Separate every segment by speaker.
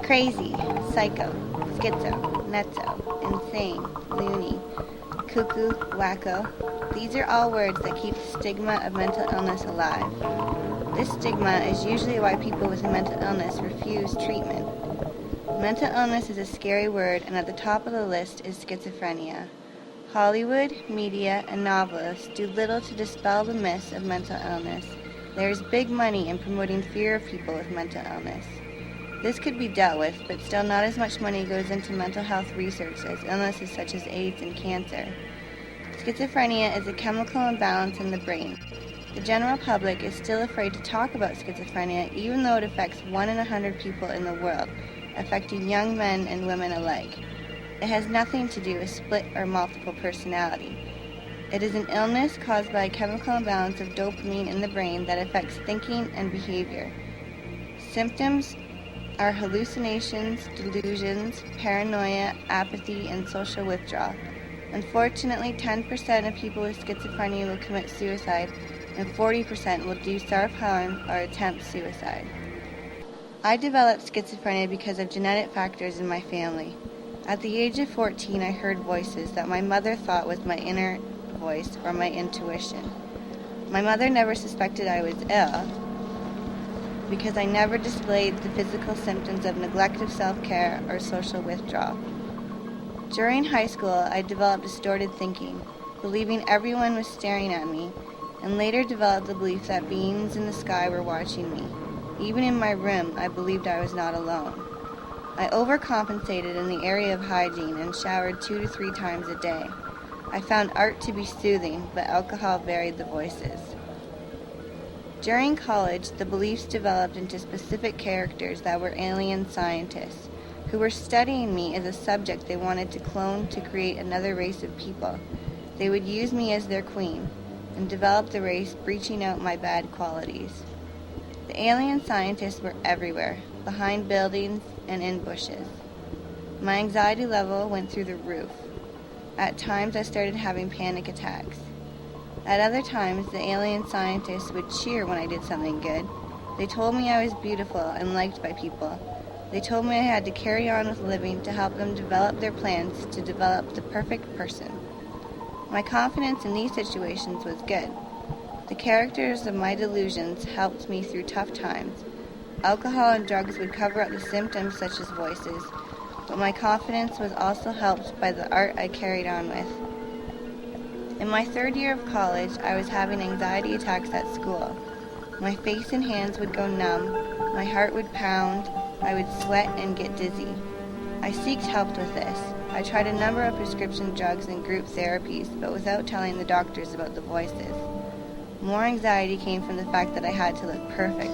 Speaker 1: Crazy, psycho, schizo, nutso, insane, loony, cuckoo, wacko. These are all words that keep the stigma of mental illness alive. This stigma is usually why people with mental illness refuse treatment. Mental illness is a scary word, and at the top of the list is schizophrenia. Hollywood, media, and novelists do little to dispel the myths of mental illness. There is big money in promoting fear of people with mental illness. This could be dealt with, but still not as much money goes into mental health research as illnesses such as AIDS and cancer. Schizophrenia is a chemical imbalance in the brain. The general public is still afraid to talk about schizophrenia, even though it affects 1 in 100 people in the world, affecting young men and women alike. It has nothing to do with split or multiple personality. It is an illness caused by a chemical imbalance of dopamine in the brain that affects thinking and behavior. Symptoms are hallucinations, delusions, paranoia, apathy, and social withdrawal. Unfortunately, 10% of people with schizophrenia will commit suicide, and 40% will do self-harm or attempt suicide. I developed schizophrenia because of genetic factors in my family. At the age of 14, I heard voices that my mother thought was my inner voice or my intuition. My mother never suspected I was ill because I never displayed the physical symptoms of neglect of self-care or social withdrawal. During high school, I developed distorted thinking, believing everyone was staring at me, and later developed the belief that beings in the sky were watching me. Even in my room, I believed I was not alone. I overcompensated in the area of hygiene and showered 2 to 3 times a day. I found art to be soothing, but alcohol varied the voices. During college, the beliefs developed into specific characters that were alien scientists, who were studying me as a subject they wanted to clone to create another race of people. They would use me as their queen, and develop the race breaching out my bad qualities. The alien scientists were everywhere, behind buildings and in bushes. My anxiety level went through the roof. At times I started having panic attacks. At other times, the alien scientists would cheer when I did something good. They told me I was beautiful and liked by people. They told me I had to carry on with living to help them develop their plans to develop the perfect person. My confidence in these situations was good. The characters of my delusions helped me through tough times. Alcohol and drugs would cover up the symptoms such as voices, but my confidence was also helped by the art I carried on with. In my 3rd year of college, I was having anxiety attacks at school. My face and hands would go numb, my heart would pound, I would sweat and get dizzy. I sought help with this. I tried a number of prescription drugs and group therapies, but without telling the doctors about the voices. More anxiety came from the fact that I had to look perfect.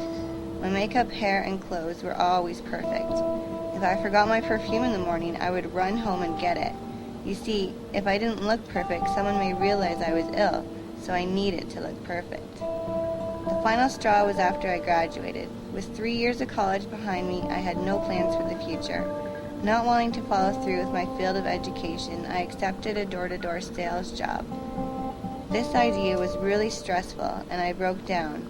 Speaker 1: My makeup, hair, and clothes were always perfect. If I forgot my perfume in the morning, I would run home and get it. You see, if I didn't look perfect, someone may realize I was ill, so I needed to look perfect. The final straw was after I graduated. With 3 years of college behind me, I had no plans for the future. Not wanting to follow through with my field of education, I accepted a door-to-door sales job. This idea was really stressful, and I broke down.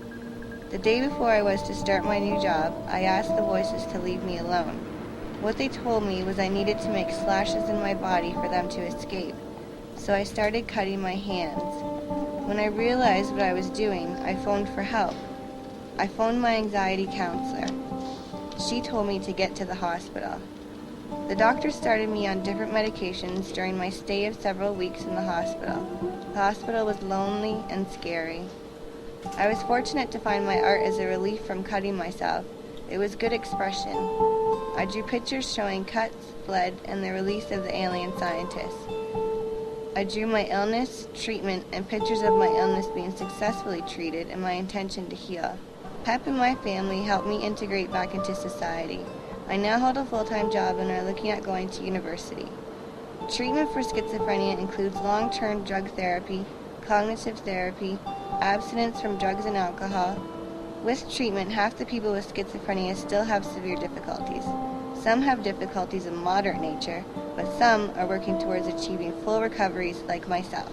Speaker 1: The day before I was to start my new job, I asked the voices to leave me alone. What they told me was I needed to make slashes in my body for them to escape, so I started cutting my hands. When I realized what I was doing, I phoned for help. I phoned my anxiety counselor. She told me to get to the hospital. The doctor started me on different medications during my stay of several weeks in the hospital. The hospital was lonely and scary. I was fortunate to find my art as a relief from cutting myself. It was good expression. I drew pictures showing cuts, blood, and the release of the alien scientists. I drew my illness, treatment, and pictures of my illness being successfully treated and my intention to heal. PEP and my family helped me integrate back into society. I now hold a full-time job and are looking at going to university. Treatment for schizophrenia includes long-term drug therapy, cognitive therapy, abstinence from drugs and alcohol. With treatment, half the people with schizophrenia still have severe difficulties. Some have difficulties of moderate nature, but some are working towards achieving full recoveries like myself.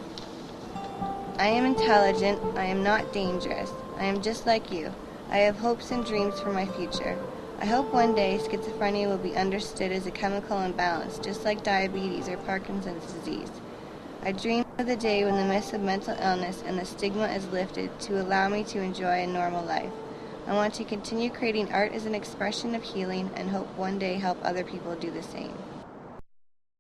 Speaker 1: I am intelligent. I am not dangerous. I am just like you. I have hopes and dreams for my future. I I hope one day schizophrenia will be understood as a chemical imbalance, just like diabetes or Parkinson's disease. I dream of the day when the mist of mental illness and the stigma is lifted to allow me to enjoy a normal life. I want to continue creating art as an expression of healing and hope one day help other people do the same.